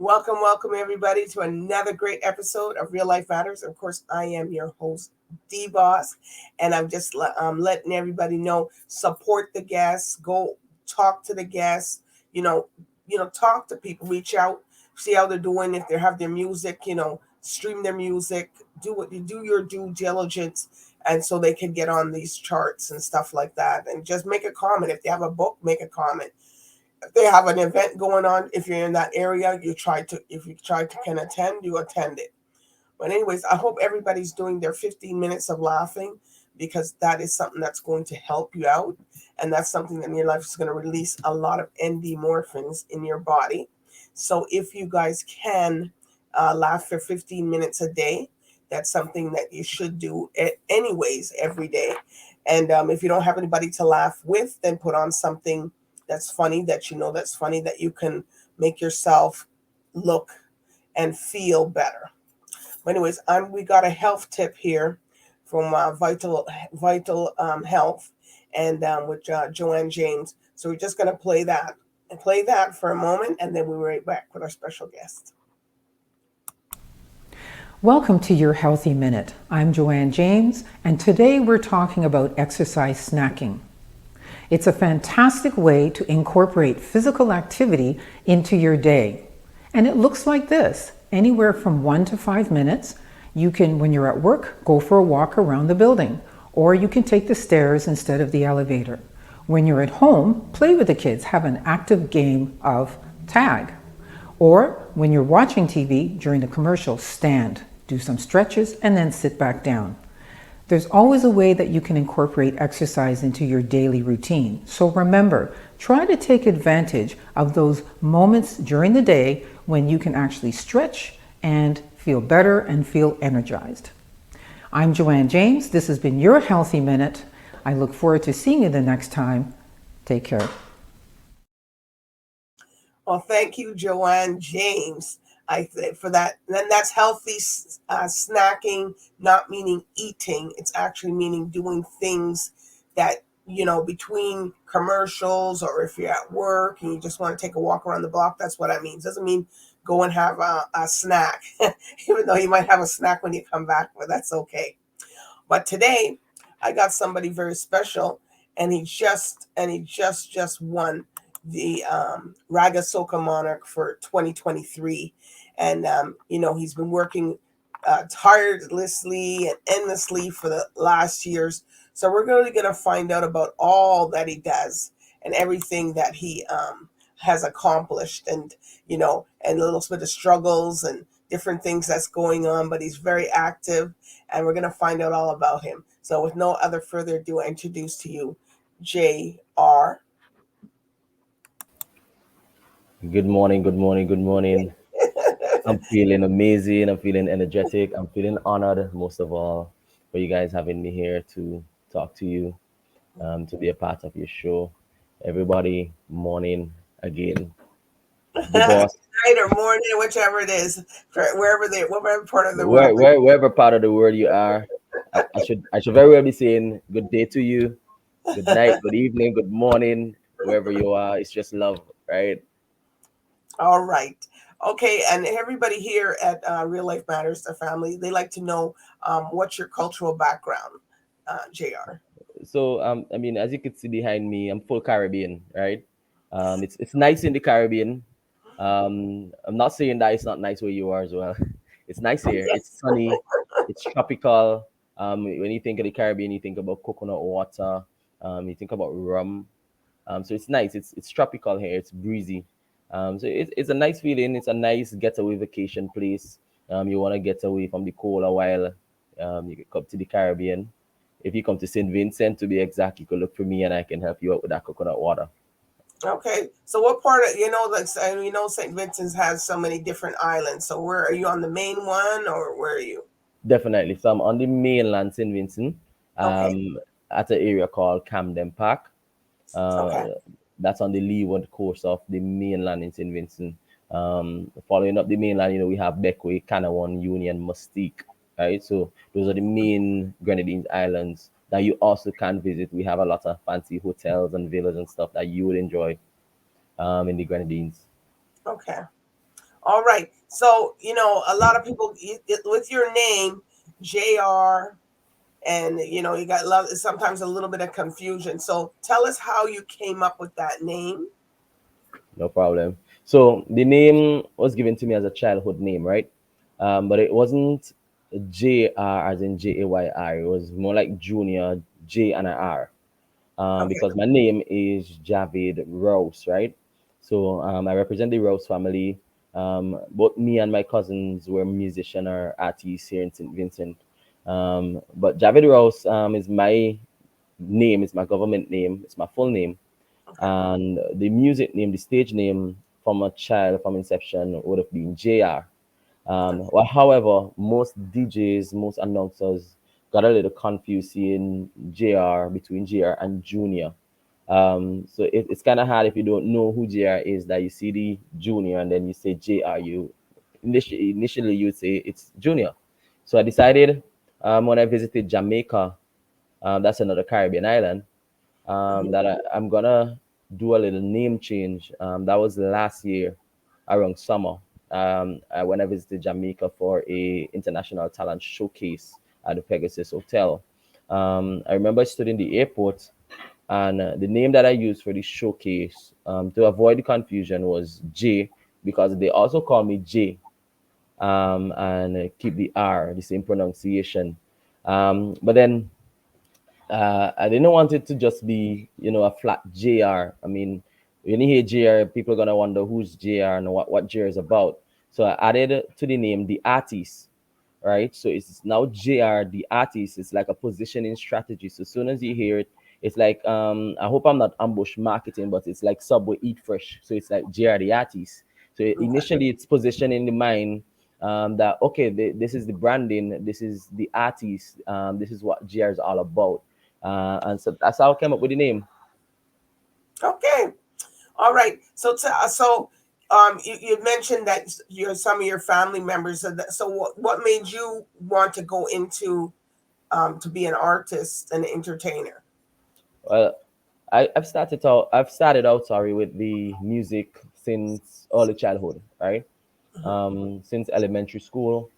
Welcome everybody to another great episode of Real Life Matters. Of course, I am your host, DBoss, and I'm just letting everybody know, support the guests, go talk to the guests, you know, talk to people, reach out, see how they're doing, if they have their music, stream their music, do what you do your due diligence, and so they can get on these charts and stuff like that. And just make a comment. If they have a book, make a comment. If they have an event going on, if you're in that area, if you try to can attend, you attend it. But anyways, I hope everybody's doing their 15 minutes of laughing, because that is something that's going to help you out, and that's something that in your life is going to release a lot of endorphins in your body. So if you guys can laugh for 15 minutes a day, that's something that you should do anyways every day. And if you don't have anybody to laugh with, then put on something that's funny, that's funny, that you can make yourself look and feel better. But anyways, we got a health tip here from Vital Health, and with Joanne James. So we're just gonna play that for a moment, and then we'll be right back with our special guest. Welcome to your Healthy Minute. I'm Joanne James, and today we're talking about exercise snacking. It's a fantastic way to incorporate physical activity into your day. And it looks like this, anywhere from 1 to 5 minutes. You can, when you're at work, go for a walk around the building, or you can take the stairs instead of the elevator. When you're at home, play with the kids, have an active game of tag. Or when you're watching TV during the commercial, stand, do some stretches, and then sit back down. There's always a way that you can incorporate exercise into your daily routine. So remember, try to take advantage of those moments during the day when you can actually stretch and feel better and feel energized. I'm Joanne James. This has been your Healthy Minute. I look forward to seeing you the next time. Take care. Well, thank you, Joanne James. For that. Then that's healthy snacking, not meaning eating. It's actually meaning doing things that, between commercials, or if you're at work and you just want to take a walk around the block. That's what I mean. It doesn't mean go and have a snack, even though you might have a snack when you come back, but that's okay. But today I got somebody very special, and he just won the Ragga Soca Monarch for 2023. And, he's been working tirelessly and endlessly for the last years. So we're really going to find out about all that he does and everything that he has accomplished, and, and a little bit of struggles and different things that's going on. But he's very active, and we're going to find out all about him. So with no other further ado, I introduce to you J.R. Good morning. I'm feeling amazing. I'm feeling energetic. I'm feeling honored, most of all, for you guys having me here to talk to you, to be a part of your show. Everybody, morning again. The boss. Night or morning, whichever it is, whatever part of the Where, world. wherever part of the world you are, I should very well be saying good day to you, good night, good evening, good morning, wherever you are. It's just love, right? All right. Okay, and everybody here at Real Life Matters, the family, they like to know what's your cultural background, JR. So I mean, as you can see behind me, I'm full Caribbean, right? It's nice in the Caribbean. I'm not saying that it's not nice where you are as well. It's nice here. It's sunny. It's tropical. When you think of the Caribbean, you think about coconut water. You think about rum. So it's nice. It's tropical here. It's breezy. So it's a nice feeling. It's a nice getaway vacation place. You want to get away from the cold a while. You can come to the Caribbean. If you come to St. Vincent, to be exact, you can look for me and I can help you out with that coconut water. Okay, so what part of St. Vincent's has so many different islands. So where are you, on the main one, or where are you? Definitely. So I'm on the mainland St. Vincent, Okay. at an area called Camden Park. Uh, Okay. that's on the leeward coast of the mainland in St. Vincent. Following up the mainland, we have Beckway, Canawan, Union, Mustique, right? So those are the main Grenadines islands that you also can visit. We have a lot of fancy hotels and villas and stuff that you would enjoy in the Grenadines. Okay. All right. So, a lot of people with your name, JR, and you got love sometimes a little bit of confusion. So, tell us how you came up with that name. No problem. So the name was given to me as a childhood name, right? But it wasn't JR as in JAYR. It was more like Junior J and an R. Okay. Because my name is Javid Rouse, right? So I represent the Rouse family. Both me and my cousins were musician or artists here in St. Vincent. But Javid Rouse is my name, it's my government name, it's my full name. Okay. And the music name, the stage name from a child from inception would have been JR. Well, however, most DJs, most announcers got a little confused seeing JR between JR and Junior. So it's kind of hard if you don't know who JR is, that you see the Junior and then you say JR. You initially you would say it's Junior. So I decided when I visited Jamaica, that's another Caribbean island, Mhm. that I'm gonna do a little name change. That was last year around summer. When I visited Jamaica for a international talent showcase at the Pegasus Hotel. I remember I stood in the airport, and the name that I used for the showcase, to avoid the confusion, was J, because they also call me J, and keep the R, the same pronunciation. But then I didn't want it to just be, a flat JR. I mean, when you hear JR, people are gonna wonder who's JR and what JR is about. So I added to the name the artist, right? So it's now JR, the artist. It's like a positioning strategy. So as soon as you hear it, it's like, I hope I'm not ambush marketing, but it's like Subway Eat Fresh. So it's like JR, the artist. So Okay. initially, it's positioning the mind, that okay, this is the branding, this is the artist, this is what JR is all about, and so that's how I came up with the name. Okay. All right. You mentioned that some of your family members. So what made you want to go into to be an artist and entertainer? Well, I've started out, sorry, with the music since early childhood, right? Mhm. Since elementary school,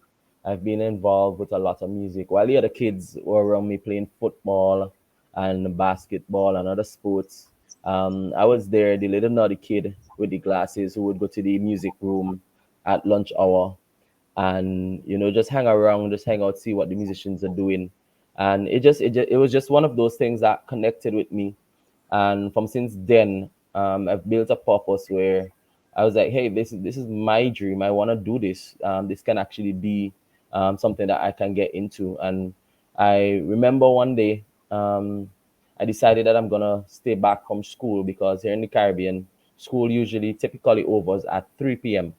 I've been involved with a lot of music. While the other kids were around me playing football and basketball and other sports, I was there, the little naughty kid with the glasses who would go to the music room at lunch hour and just hang around, just hang out, see what the musicians are doing. And it was just one of those things that connected with me. And from since then, I've built a purpose where I was like, hey, this is my dream. I want to do this. This can actually be something that I can get into. And I remember one day, I decided that I'm gonna stay back from school, because here in the Caribbean, school usually typically overs at 3 p.m.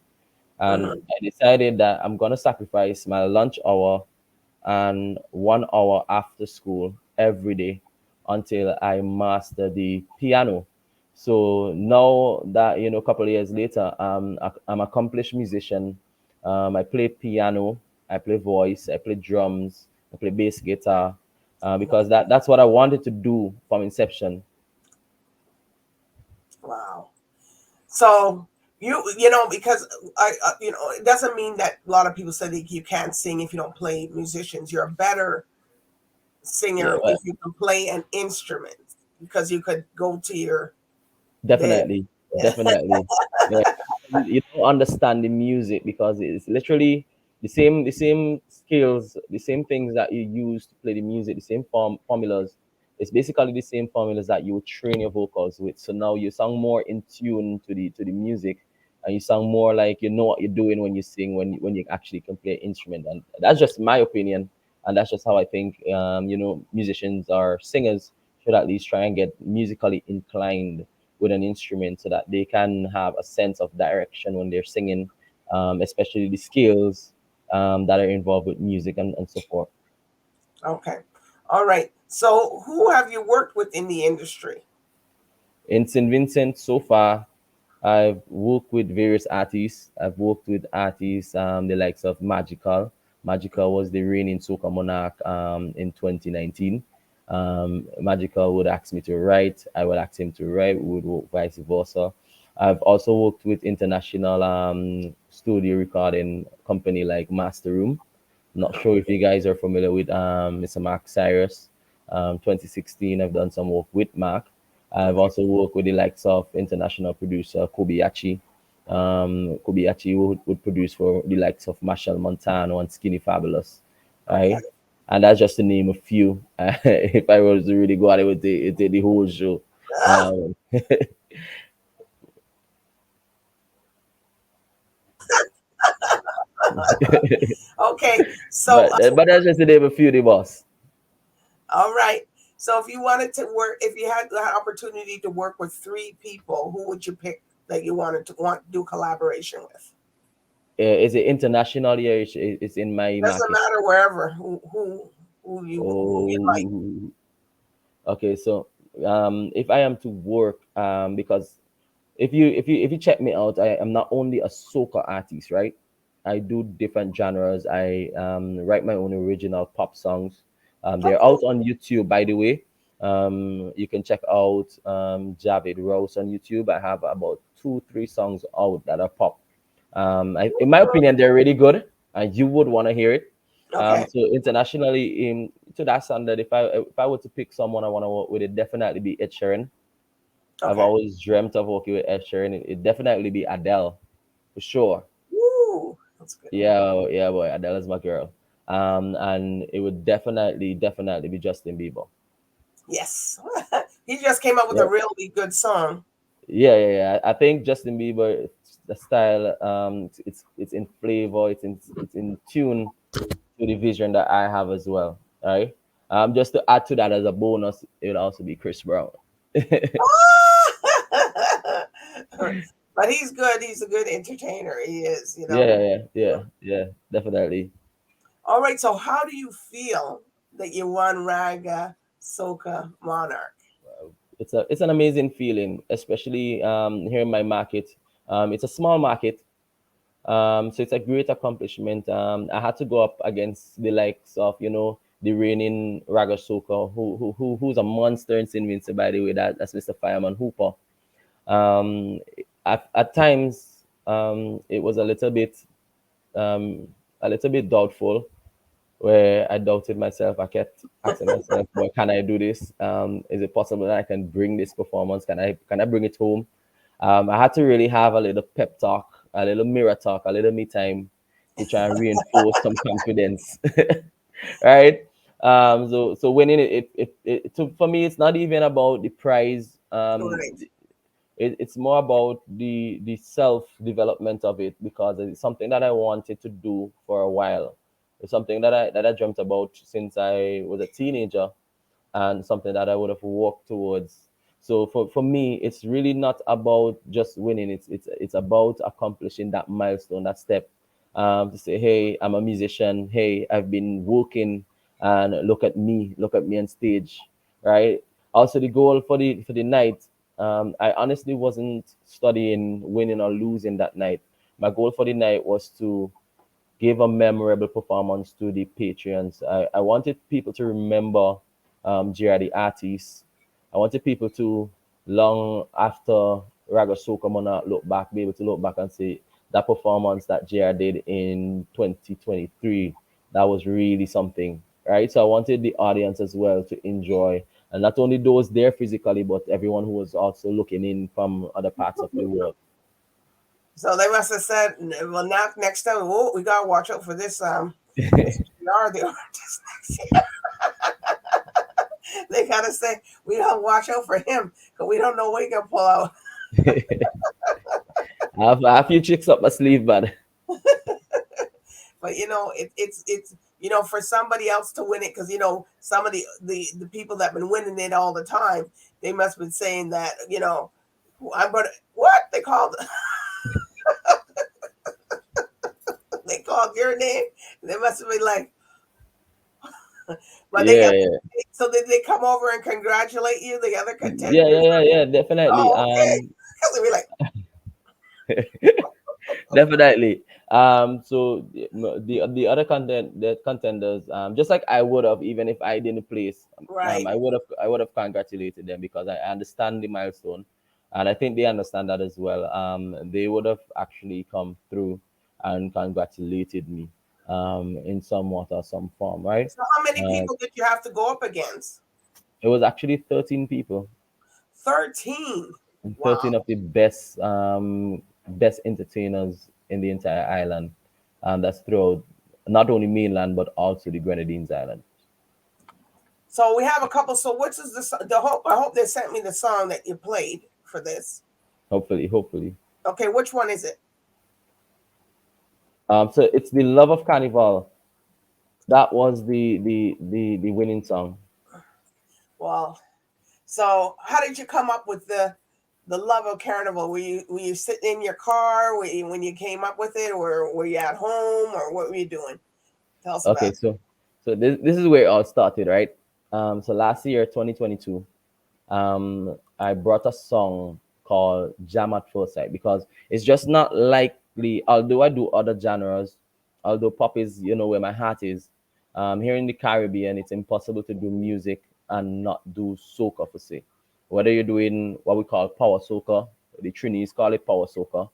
And Mhm. I decided that I'm gonna sacrifice my lunch hour and 1 hour after school every day until I master the piano. So now that, a couple of years later, I'm an accomplished musician. I play piano, I play voice, I play drums, I play bass guitar, because that's what I wanted to do from inception. Wow. So because it doesn't mean that a lot of people say that you can't sing if you don't play musicians. You're a better Yeah, singer well, if you can play an instrument because you could go to your the definitely, definitely. Yeah, you don't understand the music because it's literally the same skills, the same things that you use to play the music, the same formulas. It's basically the same formulas that you would train your vocals with. So now you sound more in tune to the music, and you sound more like you know what you're doing when you sing, when you actually can play an instrument. And that's just my opinion, and that's just how I think. Musicians or singers should at least try and get musically inclined with an instrument so that they can have a sense of direction when they're singing, especially the skills that are involved with music and so forth. Okay. All right. So who have you worked with in the industry? In St. Vincent, so far, I've worked with various artists. I've worked with artists, the likes of Magical. Magical was the reigning soca monarch in 2019. Magical would ask me to write. I would ask him to write. We would work vice versa. I've also worked with international studio recording company like Master Room. Not sure if you guys are familiar with Mr. Mark Cyrus. 2016, I've done some work with Mark. I've Okay. also worked with the likes of international producer Kobayashi. Kobayashi would produce for the likes of Marshall Montano and Skinny Fabulous, Okay. right? And that's just to name a few. If I was to really go out, it would take the whole show. Um, Okay. So, but that's just to name a few, the boss. all right. So, if you wanted to work, if you had the opportunity to work with three people, who would you pick that you wanted to want to do collaboration with? Is it international? Yeah, it's in my Doesn't market. matter wherever who you like. Oh, okay. So, if I am to work, because if you check me out, I am not only a soca artist, right? I do different genres. I write my own original pop songs. They're out Oh, on YouTube, by the way. You can check out Javid Rose on YouTube. I have about two, three songs out that are pop. In my opinion, they're really good, and you would want to hear it. okay. So internationally, in to that standard, if I were to pick someone I want to work with, it definitely be Ed Sheeran. I've Okay. always dreamt of working with Ed Sheeran. It definitely be Adele, for sure. Woo. That's good. Yeah, yeah, boy, Adele is my girl. And it would definitely be Justin Bieber. Yes. He just came up with a Yeah, really good song. yeah. I think Justin Bieber, the style, it's in flavor, it's in tune to the vision that I have as well. Right. Just to add to that as a bonus, it would also be Chris Brown. Yeah, But he's good. He's a good entertainer. He is. yeah, definitely. All right. So, how do you feel that you won Ragga Soca Monarch? It's an amazing feeling, especially here in my market. It's a small market, so it's a great accomplishment. I had to go up against the likes of the reigning Ragga Soca, who's a monster in St. Vincent, by the way. That's Mr. Fireman Hooper. Um, at times, it was um, a little bit doubtful, where I doubted myself. I kept asking myself, "Well, can I do this? Is it possible that I can bring this performance? Can I bring it home?" I had to really have a little pep talk, a little mirror talk, a little me time to try and reinforce some confidence, right? So winning for me, it's not even about the prize. Right. It's more about the self development of it, because it's something that I wanted to do for a while. It's something that I dreamt about since I was a teenager, and something that I would have worked towards. So for me, it's really not about just winning. It's about accomplishing that milestone, that step. To say, hey, I'm a musician. Hey, I've been working, and look at me on stage, right? Also, the goal for the night. I honestly wasn't studying winning or losing that night. My goal for the night was to gave a memorable performance to the Patreons. I wanted people to remember JR the artist. I wanted people to, long after Ragga Soca Monarch, be able to look back and say that performance that JR did in 2023, that was really something, right? So I wanted the audience as well to enjoy, and not only those there physically, but everyone who was also looking in from other parts of the world. So they must have said, "Well, now next time, oh, we gotta watch out for this GR, the artist next year." They gotta say, "We gotta watch out for him because we don't know what he can pull out." I have a few tricks up my sleeve, but But it's for somebody else to win it, because some of the people that been winning it all the time, they must have been saying that I'm gonna what they called they called your name. They must have been like, but they got. yeah, So did they come over and congratulate you, the other contenders? yeah, definitely. Oh, okay. Because they be like, Definitely. So the other the contenders, just like I would have, even if I didn't place, right. I would have congratulated them, because I understand the milestone, and I think they understand that as well. They would have actually come through. and congratulated me in somewhat or some form, right? So how many Uh, people did you have to go up against? it was actually 13 people, 13. and Wow. 13 of the best entertainers in the entire island. That's throughout not only mainland but also the Grenadines Island. So we have a couple. So which is the hope? I hope they sent me the song that you played for this. Hopefully. Okay, which one is it? So it's the Love of Carnival. That was the winning song. Well, so how did you come up with the love of Carnival? Were you sitting in your car when you came up with it, or were you at home, or what were you doing? Tell us about Okay, so this is where it all started, right? So last year, 2022, I brought a song called Jam at First Sight because it's just not likely. Although I do other genres, although pop is where my heart is. Here in the Caribbean, it's impossible to do music and not do soca per se. Whether you're doing what we call power soca, the Trinis call it power soca,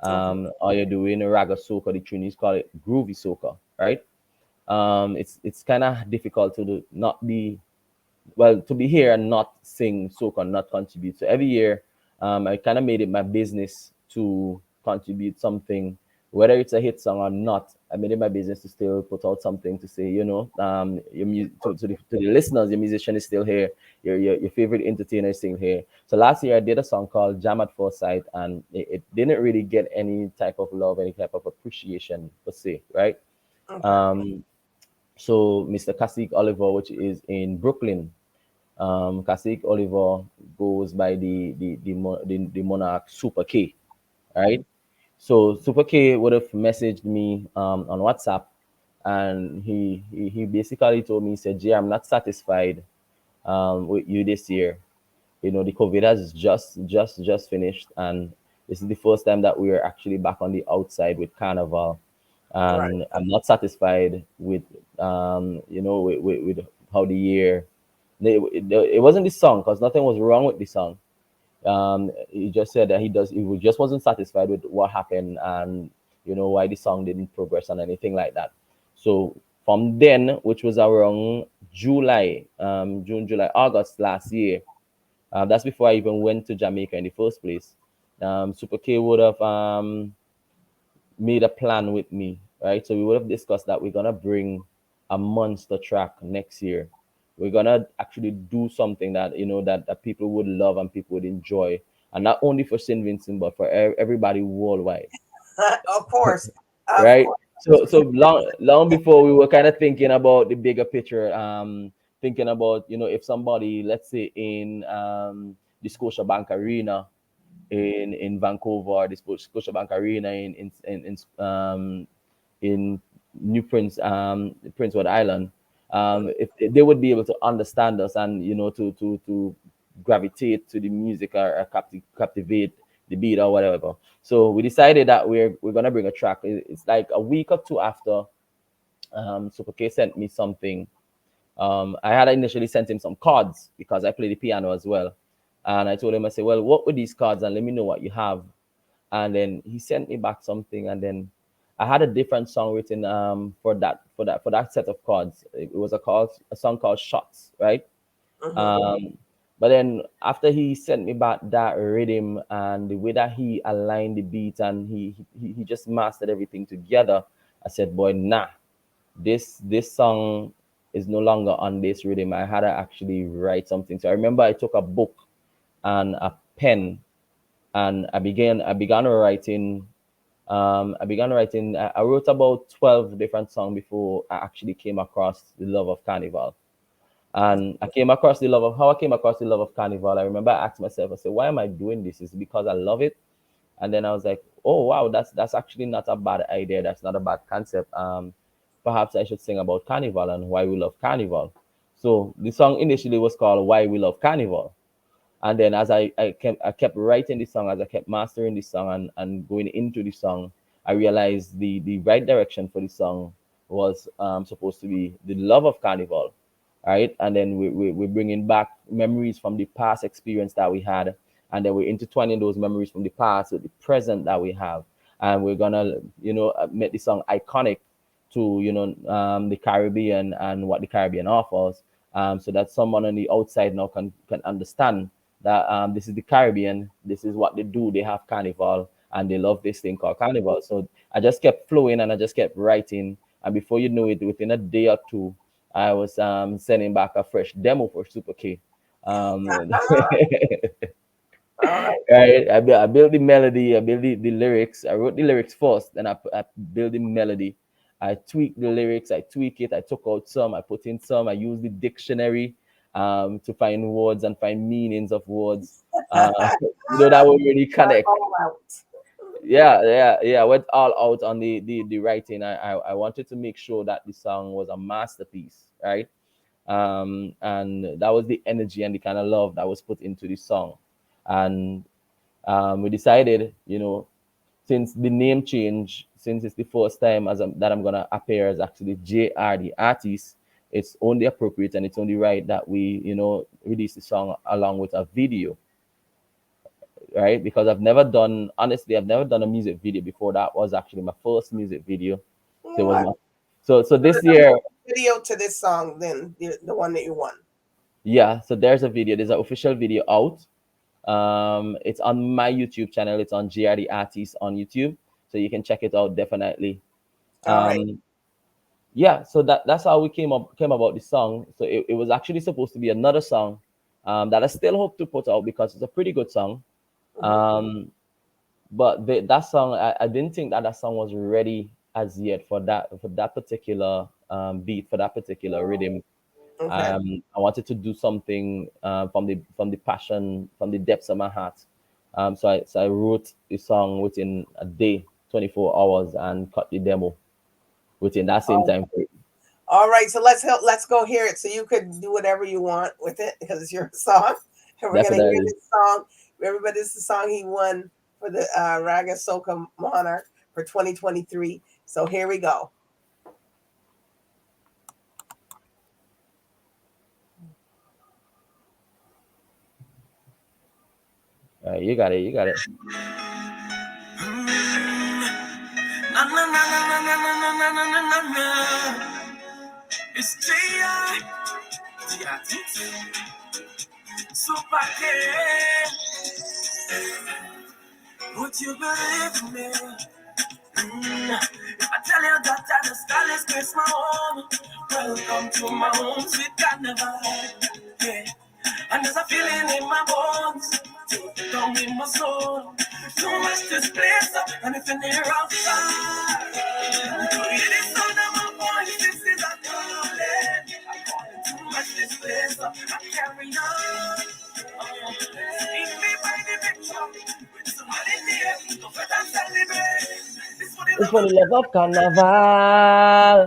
it. Hmm. or you're doing Ragga Soca, the Trinis call it groovy soca, right? It's kind of difficult to do, not be well to be here and not sing soca, not contribute. So every year, I kind of made it my business to contribute something, whether it's a hit song or not. I made it my business to still put out something to say, to the listeners, your musician is still here, your favorite entertainer is still here. So last year I did a song called Jam at Foresight, and it didn't really get any type of love, any type of appreciation per se, right? Okay. Um, so Mr. Kasik Oliver, which is in Brooklyn, Kasik Oliver goes by the Monarch Super K, right? So Super K would have messaged me on WhatsApp, and he basically told me, he said, "Jay, I'm not satisfied with you this year. The COVID has just finished, and this is the first time that we are actually back on the outside with Carnival, Right. and I'm not satisfied with with how the year. It wasn't the song because nothing was wrong with the song. He just said that he just wasn't satisfied with what happened, and why the song didn't progress and anything like that. So from then, which was around July, June, July, August last year, that's before I even went to Jamaica in the first place. Super K would have made a plan with me, right? So we would have discussed that we're gonna bring a monster track next year. We're gonna actually do something that that people would love and people would enjoy, and not only for Saint Vincent but for everybody worldwide, Of course. Of right? course. So long before we were kind of thinking about the bigger picture, thinking about if somebody, let's say in the Scotiabank Arena in Vancouver, the Scotiabank Arena in New Prince Edward Island, if they would be able to understand us and to gravitate to the music or captivate the beat or whatever. So we decided that we're gonna bring a track. It's like a week or two after Super K sent me something. I had initially sent him some cards because I play the piano as well. And I told him, I said, well, what were these cards? And let me know what you have. And then he sent me back something. And then I had a different song written for that set of cards. It was a song called Shots, right? Hmm. Um, but then after he sent me back that rhythm and the way that he aligned the beat and he just mastered everything together, I said, boy, nah, this song is no longer on this rhythm. I had to actually write something. So I remember I took a book and a pen and I began writing. I wrote about 12 different songs before I actually came across the love of Carnival. And I came across the love of how I came across the love of Carnival. I remember I asked myself, I said, why am I doing this? Is it because I love it? And then I was like, oh wow, that's actually not a bad idea. That's not a bad concept. Perhaps I should sing about Carnival and why we love Carnival. So the song initially was called Why We Love Carnival. And then as I kept writing the song, as I kept mastering the song and going into the song, I realized the right direction for the song was supposed to be the love of Carnival, right? And then we're bringing back memories from the past experience that we had, and then we're intertwining those memories from the past with the present that we have. and we're gonna, make the song iconic to, the Caribbean and what the Caribbean offers, so that someone on the outside now can understand that this is the Caribbean, this is what they do. They have Carnival, and they love this thing called Carnival. So I just kept flowing and I just kept writing, and before you know it, within a day or two, I was sending back a fresh demo for Super K. All right. Right? I built the melody, I built the lyrics. I wrote the lyrics first, then I built the melody. I tweaked the lyrics, I tweak it, I took out some, I put in some, I used the dictionary to find words and find meanings of words. That would really Got connect. all out. Yeah. I went all out on the writing. I wanted to make sure that the song was a masterpiece, right? And that was the energy and the kind of love that was put into the song. And we decided, since the name change, since it's the first time that I'm gonna appear as actually JR the artist, it's only appropriate and it's only right that we, release the song along with a video, right? Because honestly, I've never done a music video before. That was actually my first music video. So it was What? so So this there's a year, video to this song, then the one that you won. yeah. So there's a video. There's an official video out. It's on my YouTube channel. It's on JR the Artist on YouTube, so you can check it out definitely. All right. Um, yeah, so that's how we came about the song. So it was actually supposed to be another song that I still hope to put out because it's a pretty good song. Mhm. Um, but that song, I didn't think that song was ready as yet for that particular beat, for that particular rhythm. Okay. I wanted to do something from the passion, from the depths of my heart. So I wrote the song within a day, 24 hours, and cut the demo within that same All time frame. all right. So let's go hear it. So you could do whatever you want with it because it's your song, and we're gonna hear Definitely. this song. Everybody, this is the song he won for the Ragga Soca Monarch for 2023. So here we go. All right, you got it. You got it. Na, na, na, na, na, na, na, na, na, na, na, na. It's T.I. Super would you believe in me? If I tell you that I just call this place my home, welcome to my home, sweet Carnival. Yeah. And there's a feeling in my bones, deep down in my soul. Too much this place up, and if you're near outside, it is sound of my voice, this is a calling. Too much this place up, I carry on. Speak me by the picture, with somebody there, don't let them celebrate. This for the It's love for of the love of Carnival.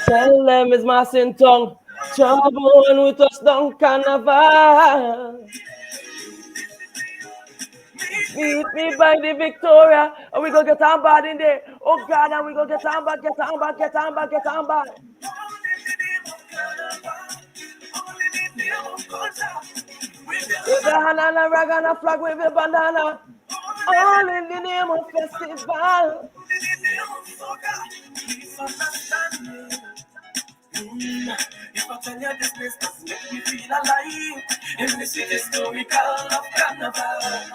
Tell them it's my sin tongue. Trouble when we touch down Carnival. Meet me by the Victoria, and we gonna get on bad in there. Oh God, and we gonna get on bad, get on bad, get on bad, get on bad. With the hand and a rag and a flag, with a bandana. All in the name of festival. If I tell you this place does make me feel alive, in the city historical of Carnival.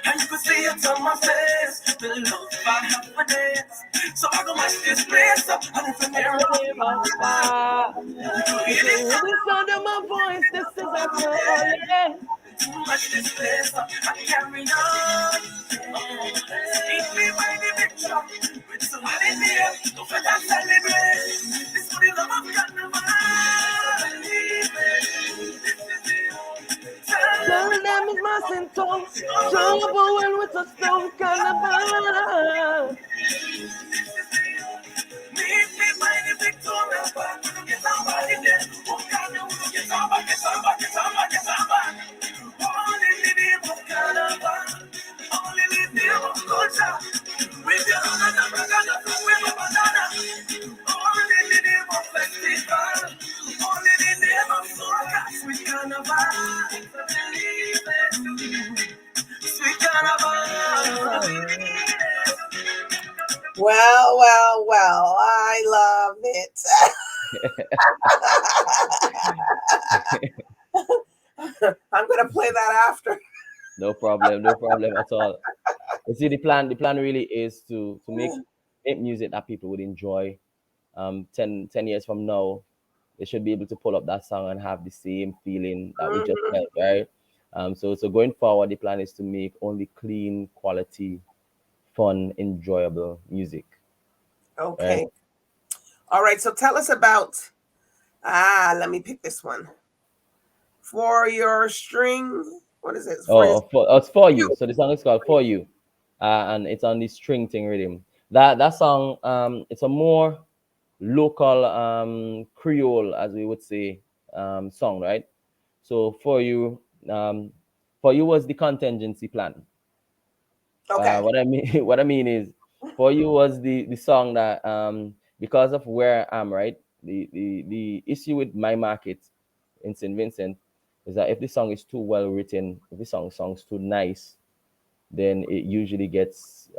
And you can see it on my face, the love I have for this. So I go mash this place up, and if I'm And here, the name of fire. You it can is hear the sound of my voice. This is a calling. too much this place up, I carry on. Speak me by the picture, with somebody there, don't let them celebrate. This for the love of Carnival. Tell them it's my sin tongue. Trouble when we touch down Carnival. Meet me by the Victoria Park. We don't get on back in there. Oh, God, no, we don't get on back, get on back, get on back, get on back. All in the name of Carnival. All in the name of culture. With your hand and a brag and a flag with a banana. All in the name of festival. All in the name of soca, sweet Carnival. Sweet Carnival. Well, well, well. I love it. I'm gonna play that after. No problem, no problem at all. You see, the plan really is to make music that people would enjoy. 10 years from now, they should be able to pull up that song and have the same feeling that we just Hmm. felt, right? So going forward, the plan is to make only clean, quality, fun, enjoyable music, right? Okay. All right. So tell us about. Let me pick this one for your string. What is it? For your It's for you. you. So the song is called "For You," and it's on the string thing rhythm. That song, it's a more local Creole, as we would say, song, right? So um, for you was the contingency plan. Okay. What I mean, what I mean is, for you was the song that because of where I am, right? The issue with my market in St. Vincent is that if the song is too well written, if the song's too nice, then it usually gets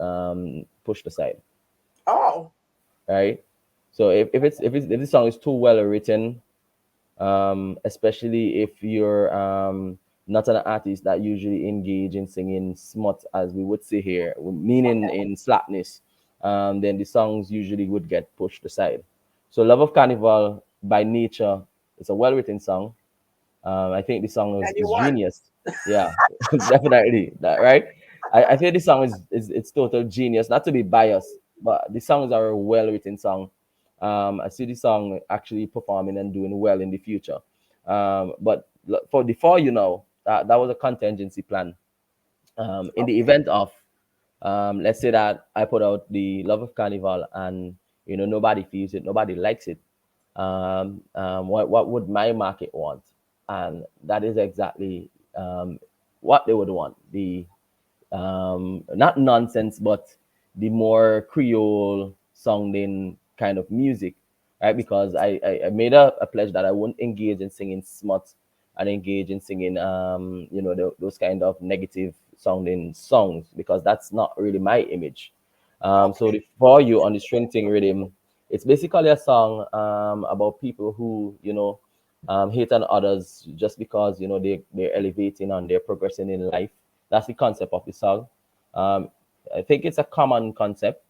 pushed aside, Oh. right? So if the song is too well written, especially if you're not an artist that usually engage in singing smut, as we would say here, meaning in slapness, then the songs usually would get pushed aside. So Love of Carnival, by nature, it's a well-written song. I think the song And you is won. genius. Yeah, definitely. That right. I think the song is it's total genius. Not to be biased, but the songs are a well written song. I see the song actually performing and doing well in the future. But for the for you know that was a contingency plan. In the Okay. event of let's say that I put out the Love of Carnival and nobody feels it, nobody likes it. What would my market want? And that is exactly what they would want. The not nonsense, but the more Creole sounding kind of music, right? Because I made a pledge that I won't engage in singing smut and engage in singing, those kind of negative sounding songs because that's not really my image. So Okay. the For You on the string thing rhythm, it's basically a song about people who, hate on others just because, they're elevating and they're progressing in life. That's the concept of the song. Um, I think it's a common concept.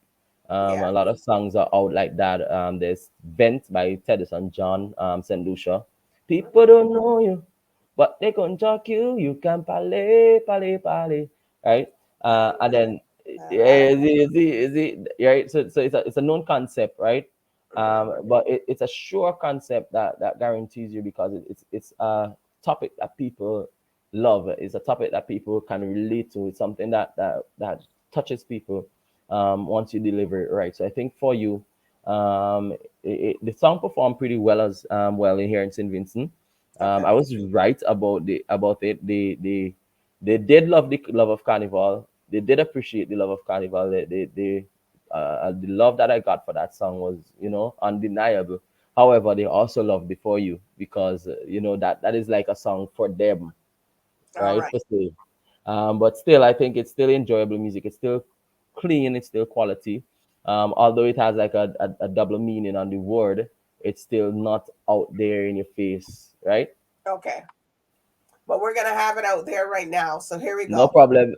Yeah. A lot of songs are out like that. There's Vent by Teddyson John, St. Lucia. People don't know you, but they can talk you. You can pale, pale, pale, right? And then, yeah, is it, right? So it's a known concept, right? But it's a sure concept that guarantees you because it's a topic that people love. It's a topic that people can relate to. It's something that touches people once you deliver it right. So I think for you, the song performed pretty well as well in here in St. Vincent. Okay. I was right about it. They did love the love of Carnival. They did appreciate the love of Carnival. The love that I got for that song was undeniable. However, they also love Before You because that is like a song for them, All right? right. Per se. But still, I think it's still enjoyable music. It's still clean. It's still quality. Although it has like a double meaning on the word, it's still not out there in your face, right? Okay. But we're gonna have it out there right now. So here we No go. problem.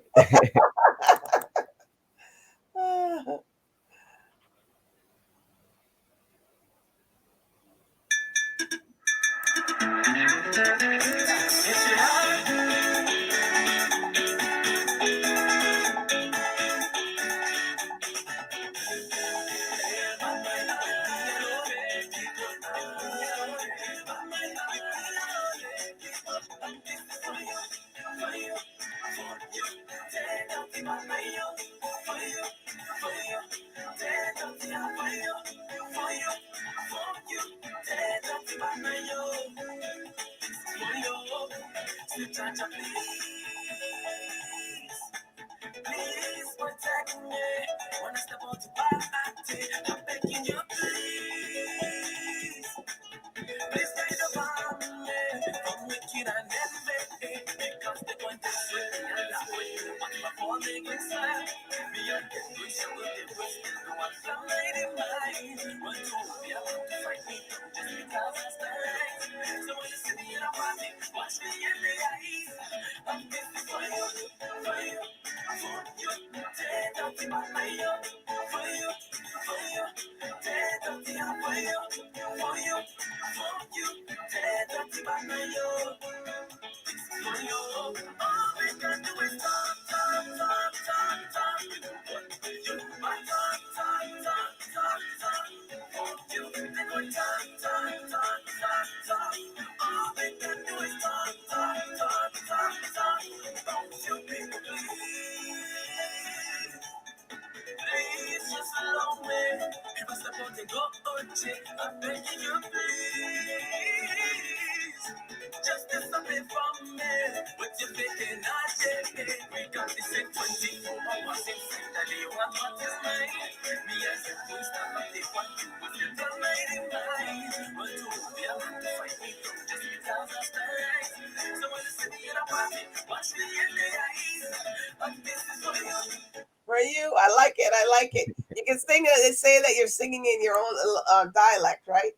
For you, I like it. I like it. You can sing it and say that you're singing in your own dialect, right?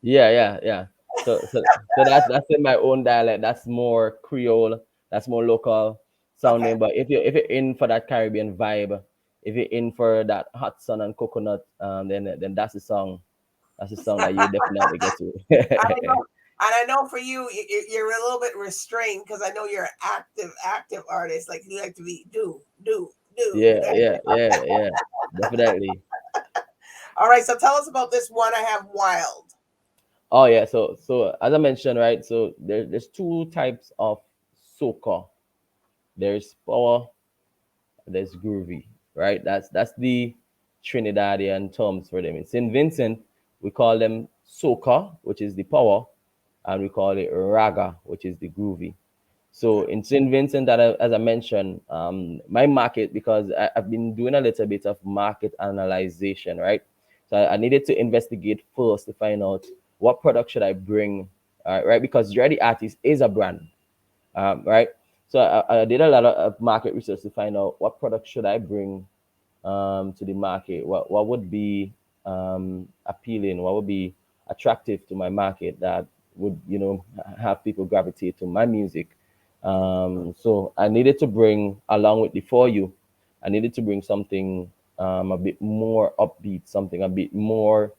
Yeah, yeah, yeah. So that's in my own dialect. That's more Creole. That's more local Okay. sounding. But if you're in for that Caribbean vibe, if you're in for that hot sun and coconut, then that's the song. That's the song that you definitely get to. I know. And I know for you, you're a little bit restrained because I know you're an active artist. Like you like to be do. Yeah, yeah, yeah, yeah. Definitely. All right. So tell us about this one. I have Wild. Oh yeah. So as I mentioned, right? So there's two types of soca. There's power, there's groovy, right? That's the Trinidadian terms for them. In St. Vincent, we call them soca, which is the power, and we call it raga, which is the groovy. So in St. Vincent, as I mentioned, my market, because I've been doing a little bit of market analyzation, right? So I needed to investigate first to find out what product should I bring, right? Because You're the Artist is a brand, right? So I did a lot of market research to find out what product should I bring to the market, what would be appealing, what would be attractive to my market that would have people gravitate to my music. So I needed to bring, along with the For You, I needed to bring something a bit more upbeat, something a bit more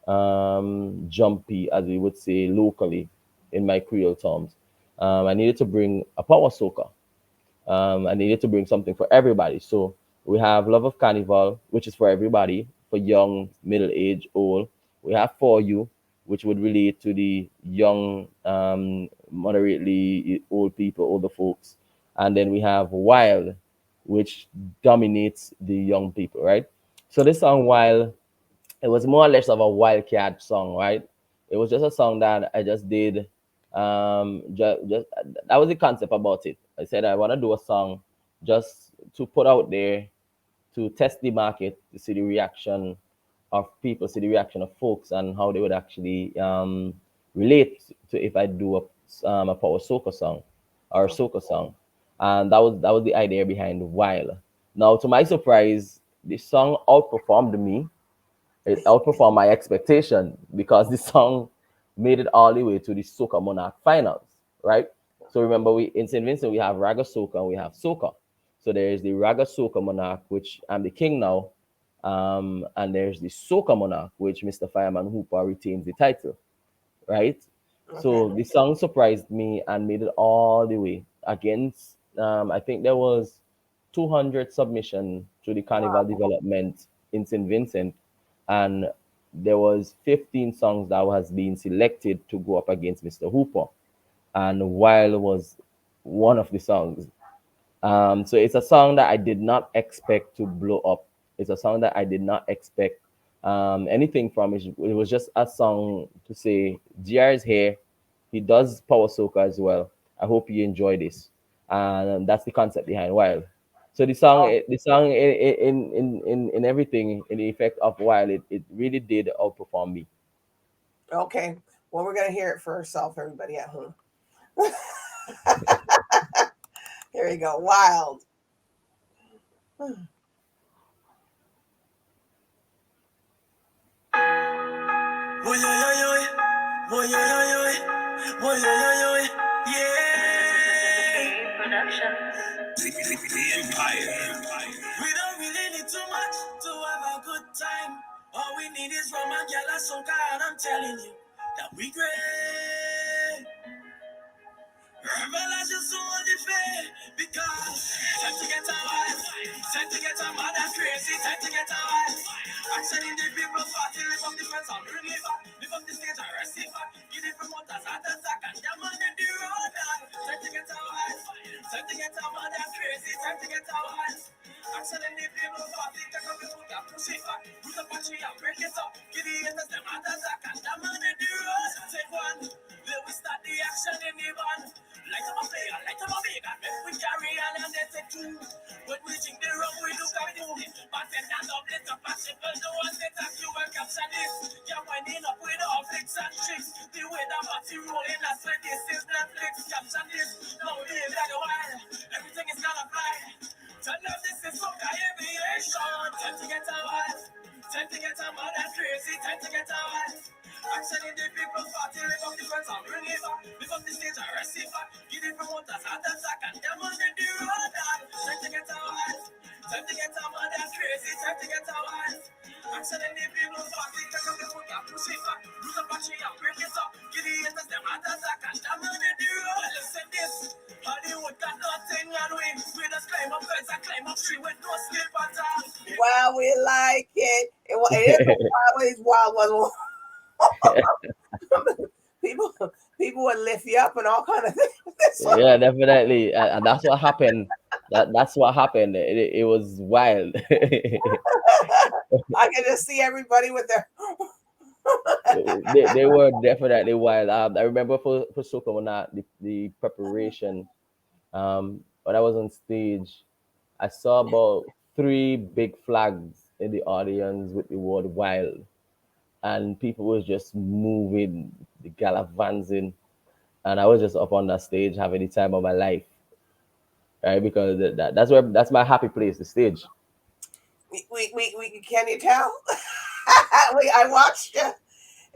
jumpy, as we would say locally in my Creole terms. I needed to bring a power soca. I needed to bring something for everybody. So we have Love of Carnival, which is for everybody, for young, middle age, old. We have For You, which would relate to the young, moderately old people, older folks. And then we have Wild, which dominates the young people, right? So this song, Wild, it was more or less of a wildcat song, right? It was just a song that I just did. Just that was the concept about it. I said I want to do a song just to put out there to test the market to see the reaction of people, see the reaction of folks, and how they would actually relate to if I do a power soca song or a soca song. And that was the idea behind While. Now, to my surprise, the song outperformed me. It outperformed my expectation because the song made it all the way to the Soca Monarch finals, right? So remember, we in St. Vincent we have Ragga Soca and we have Soca. So there's the Ragga Soca Monarch, which I'm the king now, and there's the Soca Monarch, which Mr. Fireman Hooper retains the title, right? Okay. So the song surprised me and made it all the way against. I think there was 200 submission to the Carnival Wow. development in St. Vincent, and there was 15 songs that has been selected to go up against Mr. Hooper, and While was one of the songs. So it's a song that I did not expect to blow up. It's a song that I did not expect anything from it. It was just a song to say, GR is here. He does power soca as well. I hope you enjoy this. And that's the concept behind Wild. So Oh, the song in everything, in the effect of Wild, it really did outperform me. okay. Well, we're gonna hear it for ourselves, everybody at home. Here we go. Wild. Oy, oy, oy, oy. Oy, oy, oy, oy. Oy, oy, oy, oy. Yeah. Production. The Empire. We don't really need too much to have a good time. All we need is rum and Ragga Soca, and I'm telling you that we great. Rebel as your soul defend because time to get a wife, time to get a mother crazy, time to get a wife. Action in the people party, live up the fence and bring it back, live up the stage and rest it back. Give it promoters heart attack and them on the road. Time to get a wife, time to get a mother crazy, time to get a wife. Action in the people party, take up the foot and push it back, put up a tree and break it up. Give the haters them heart attack and them on the road. Take one, let we start the action in the band. Light up a player, light up a vegan, make we carry on and then take two. When we drink the rum, we look at you. But then stand up, let up a simple, no one set up you and capture this. You're winding up with all flicks and tricks. The way the party rolling, that's when this is Netflix. Capture this, no live like a while. Everything is gonna fly. Tell them this is soca aviation. Time to get a wife, time to get a mother crazy, time to get a wife. Action in the people's party, live up the friends and bring it back. Live up the stage and rest it back. Give the promoters heart attack and them on the road. Time to get a wife, time to get a mother crazy, time to get a wife. Action in the people's party, take up the foot and push it back. Lose a battery and break it up. Give the haters them heart attack and them on the road. Listen this, Hollywood got nothing on we. We just climb up fence and climb up tree with no skill pattern. Wow, we like it. It is a wild one. people people would lift you up and all kind of things. Yeah, definitely, and that's what happened. That's what happened. It was wild. I can just see everybody with their They were definitely wild. I remember for Soca Monarch, the preparation. When I was on stage, I saw about three big flags in the audience with the word "wild," and people was just moving, the gallivanting, and I was just up on that stage having the time of my life, right? Because that's my happy place, the stage. we can you tell? I watched you.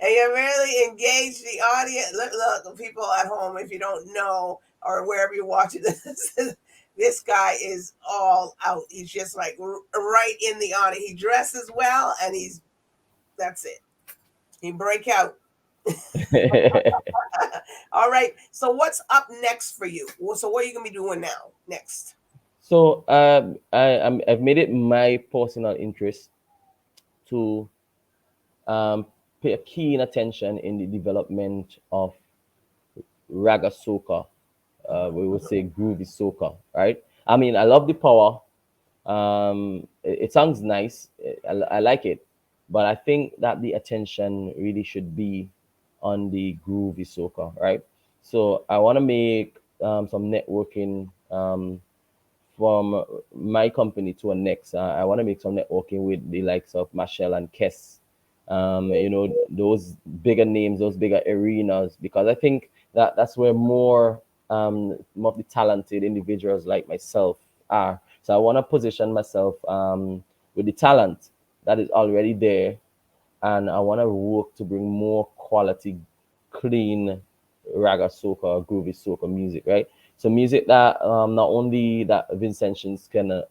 And you really engage the audience. Look, people at home, if you don't know or wherever you're watching this, this guy is all out. He's just like right in the audience. He dresses well, and that's it. He break out. All right. So what's up next for you? So what are you gonna be doing now? Next. So I've made it my personal interest to pay a keen attention in the development of Ragga Soca. We would say groovy soca, right? I mean, I love the power. It sounds nice. I like it, but I think that the attention really should be on the groovy soca, right? So I want to make some networking from my company to a next. I want to make some networking with the likes of Michelle and Kess. Those bigger names, those bigger arenas, because I think that that's where more of the talented individuals like myself are. So I want to position myself with the talent that is already there, and I want to work to bring more quality, clean raga soca, groovy soca music, right? So music that not only that Vincentians can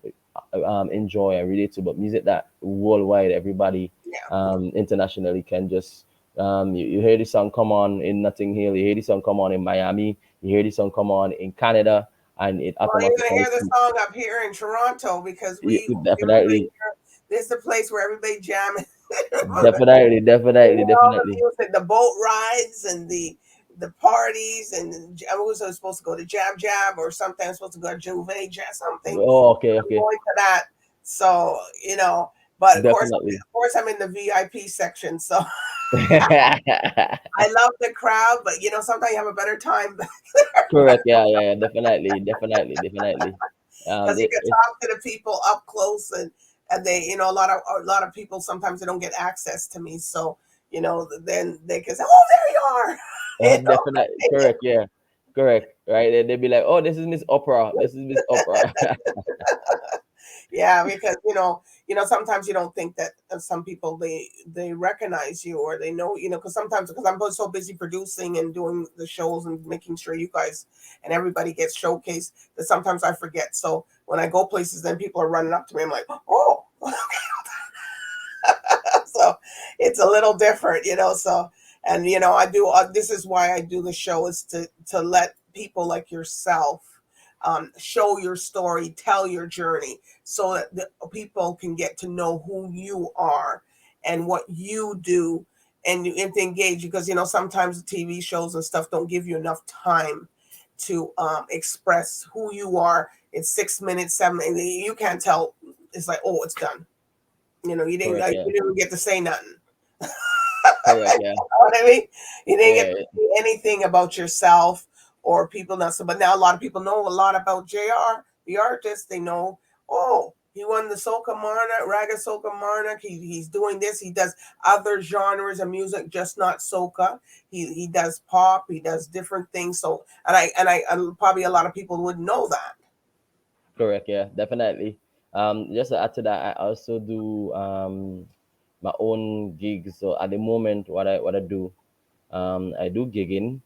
enjoy and relate to, but music that worldwide everybody Yeah. internationally can just you hear the song come on in Notting Hill, you hear the song come on in Miami, you hear the song come on in Canada, and it Well, you're gonna automatically hear the song up here in Toronto because everybody definitely, this is the place where everybody jamming. definitely, definitely, All the definitely. music, the boat rides and the parties, and I was supposed to go to Jab Jab or something. I'm supposed to go to Juve Jazz something. Oh, okay, I'm okay, going to that. So but definitely. of course, I'm in the VIP section. So I love the crowd, but sometimes you have a better time Correct. Yeah, yeah, yeah. Definitely, definitely, definitely. because you can It's talk to the people up close, and they a lot of people sometimes they don't get access to me, so then they can say, oh, there you are. definitely correct. Yeah, correct. Right. They'd be like, "Oh, this is Miss Opera. This is Miss Opera." Yeah, because sometimes you don't think that some people they recognize you or they know, because sometimes because I'm so busy producing and doing the shows and making sure you guys and everybody gets showcased that sometimes I forget. So when I go places, then people are running up to me. I'm like, oh, so it's a little different, so, and I do, this is why I do the show, is to let people like yourself show your story, tell your journey, so that the people can get to know who you are and what you do, and to engage, because sometimes the TV shows and stuff don't give you enough time to express who you are in 6 minutes, 7 minutes. You can't tell. It's like, oh, it's done. You didn't Correct. like, Yeah. you didn't get to say nothing. Correct. You Yeah. know what I mean? You didn't get Yeah. to say anything about yourself or people not so. But now a lot of people know a lot about Jr. the artist. They know, oh, he won the Soca Monarch, Ragga Soca Monarch. He's doing this. He does other genres of music, just not soca. He does pop. He does different things. So and probably a lot of people wouldn't know that. Correct. Yeah. Definitely. Just to add to that, I also do my own gigs. So at the moment, what I do, I do gigging.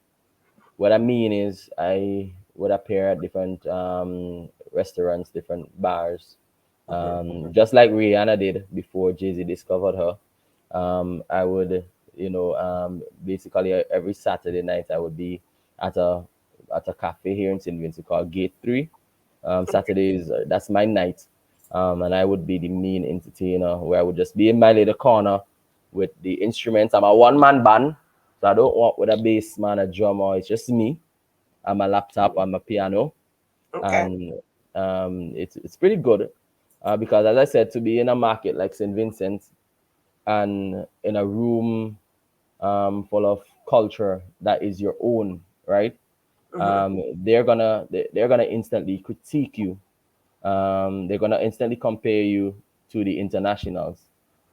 What I mean is I would appear at different restaurants, different bars, Hmm. just like Rihanna did before Jay-Z discovered her. I would, basically every Saturday night I would be at a at a cafe here in St. Vincent called Gate 3. Saturdays, that's my night. And I would be the main entertainer where I would just be in my little corner with the instruments. I'm a one-man band, so I don't work with a bass man, a drummer. It's just me. I'm a laptop, I'm a piano, Okay. and it's pretty good because, as I said, to be in a market like St. Vincent and in a room full of culture that is your own, right? Hmm. They're gonna instantly critique you. They're gonna instantly compare you to the internationals,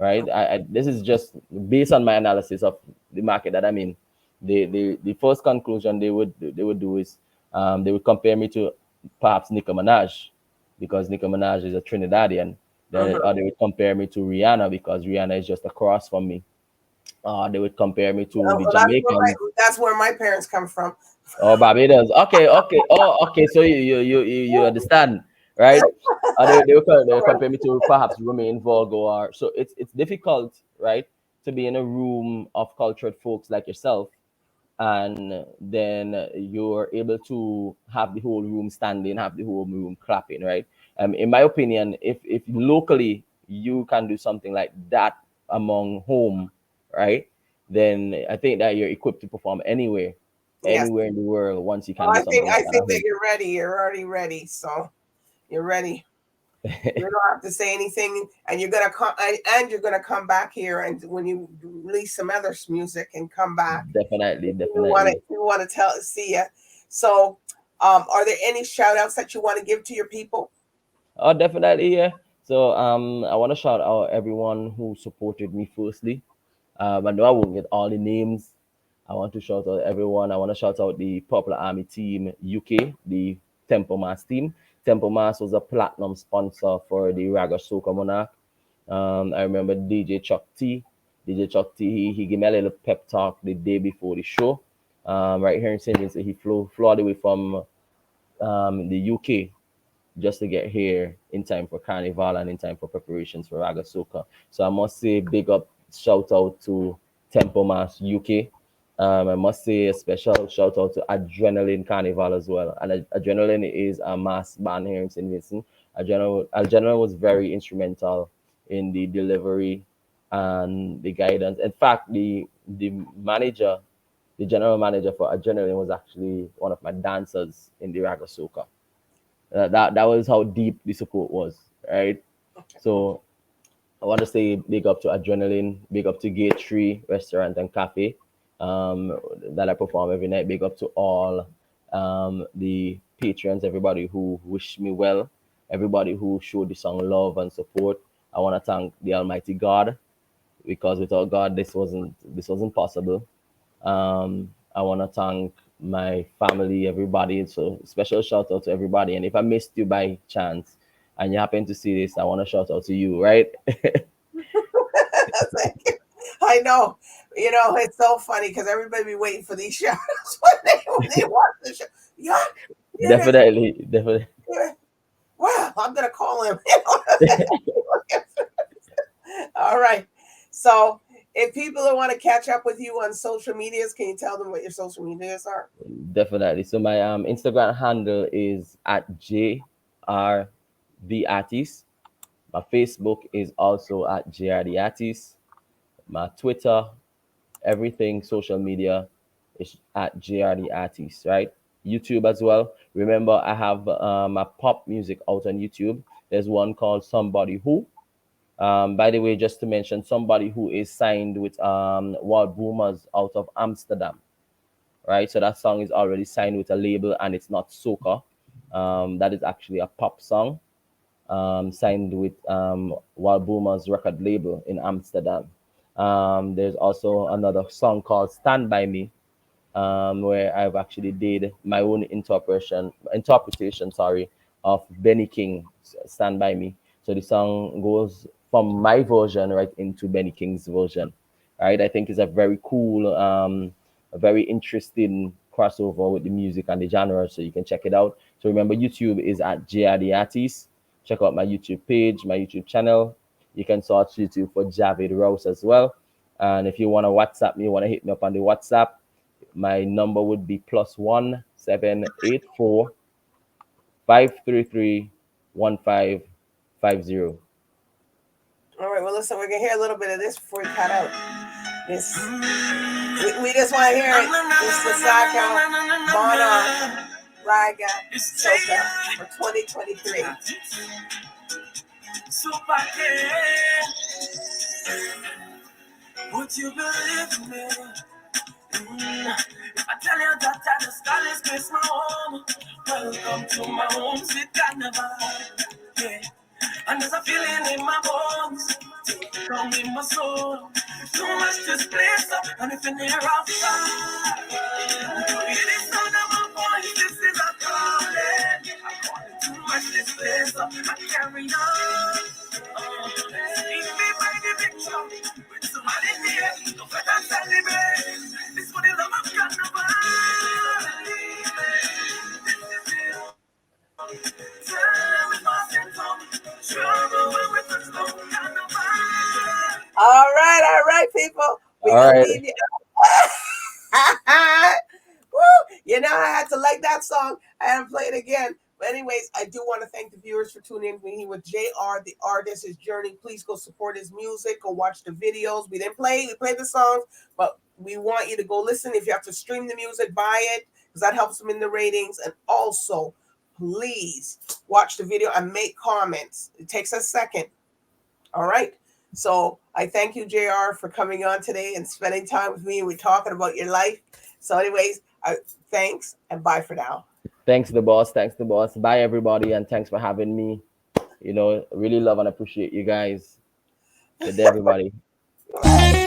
right? This is just based on my analysis of the market that I'm in. The first conclusion they would do is they would compare me to perhaps Nicki Minaj because Nicki Minaj is a Trinidadian. Then Hmm. they would compare me to Rihanna because Rihanna is just across from me. They would compare me to the Well, Jamaicans. that's where my parents come from. Oh, Barbados. Okay, okay. Oh, okay. So you understand, right? They will compare me to perhaps Romain Volgo, or so it's difficult, right, to be in a room of cultured folks like yourself, and then you're able to have the whole room standing, have the whole room clapping, right? In my opinion, if locally you can do something like that among home, right, then I think that you're equipped to perform anywhere, Yes. anywhere in the world once you Well, can do something I like that at think that home. you're ready. You're already ready. So you're ready. You don't have to say anything, and you're gonna come, and you're gonna come back here, and when you release some other music, and come back. Definitely, If you want to, definitely. see you. So, are there any shout outs that you want to give to your people? Oh, definitely, yeah. So I want to shout out everyone who supported me firstly. I know I won't get all the names. I want to shout out everyone. I want to shout out the Popular Army Team UK, the Temple Mass team. Temple Mass was a platinum sponsor for the Ragga Soca Monarch. I remember DJ Chuck T. DJ Chuck T, he gave me a little pep talk the day before the show. Right here in St. Vincent, he flew all the way from the UK just to get here in time for Carnival and in time for preparations for Ragga Soca. So I must say, big up, shout out to Tempo Mass UK. I must say a special shout out to Adrenaline Carnival as well. And Adrenaline is a mass band here in St. Vincent. Adrenaline was very instrumental in the delivery and the guidance. In fact, the general manager for Adrenaline was actually one of my dancers in the Ragga Soca. That was how deep the support was, right? So I want to say big up to Adrenaline, big up to Gate 3 Restaurant and Cafe that I perform every night. Big up to all the patrons, everybody who wished me well, everybody who showed the song love and support. I want to thank the Almighty God because without God, this wasn't possible. I want to thank my family, everybody. So special shout out to everybody. And if I missed you by chance, and you happen to see this, I want to shout out to you, right? Thank you. I know. You know, it's so funny because everybody be waiting for these shout outs when they watch the show. Yeah, you know, Definitely, definitely. yeah. Wow, I'm gonna call him. You know what I'm saying? All right. So if people want to catch up with you on social medias, can you tell them what your social medias are? Definitely. So my Instagram handle is at JR the Artist. My Facebook is also at JR the Artist. My Twitter, everything social media is at JR the Artist, right? YouTube as well. Remember, I have my pop music out on YouTube. There's one called Somebody Who. By the way, just to mention, Somebody Who is signed with Wild Boomers out of Amsterdam, right? So that song is already signed with a label and it's not soca. That is actually a pop song signed with Wild Boomers record label in Amsterdam. There's also another song called Stand By Me, where I've actually did my own interpretation, sorry, of Benny King's Stand By Me. So the song goes from my version right into Benny King's version, right? I think it's a very cool, a very interesting crossover with the music and the genre. So you can check it out. So remember, YouTube is at JR the Artist. Check out my YouTube page, my YouTube channel. You can search YouTube for Javid Rouse as well. And if you want to WhatsApp me, you want to hit me up on the WhatsApp, my number would be +1 784 533 1550. All right. Well, listen, we're gonna hear a little bit of this before we cut out. This we just want to hear it. This is the Soca Monarch Ragga Soca for 2023. Would you believe me? If I tell you that I just call this place my home, welcome to my home, sweet Carnival. Yeah. And there's a feeling in my bones, down in my soul. Too much this place up, and if you're near a fire, it is sound of my voice, this is a calling. Too much this place up, I carry on. If me by the picture, with somebody here, no better celebrate. This for the love of Carnival. All right, people. We're All gonna right. leave you. Woo! You know, I had to like that song. I had to play it again. But anyways, I do want to thank the viewers for tuning in with me with JR, the artist, his journey. Please go support his music. Go watch the videos. We played the songs, but we want you to go listen. If you have to stream the music, buy it because that helps him in the ratings. And also, please watch the video and make comments. It takes a second. All right. So I thank you, JR, for coming on today and spending time with me. We're talking about your life. So, anyways, thanks and bye for now. Thanks, the boss. Thanks, the boss. Bye, everybody. And thanks for having me. Really love and appreciate you guys. Good day, everybody. Bye.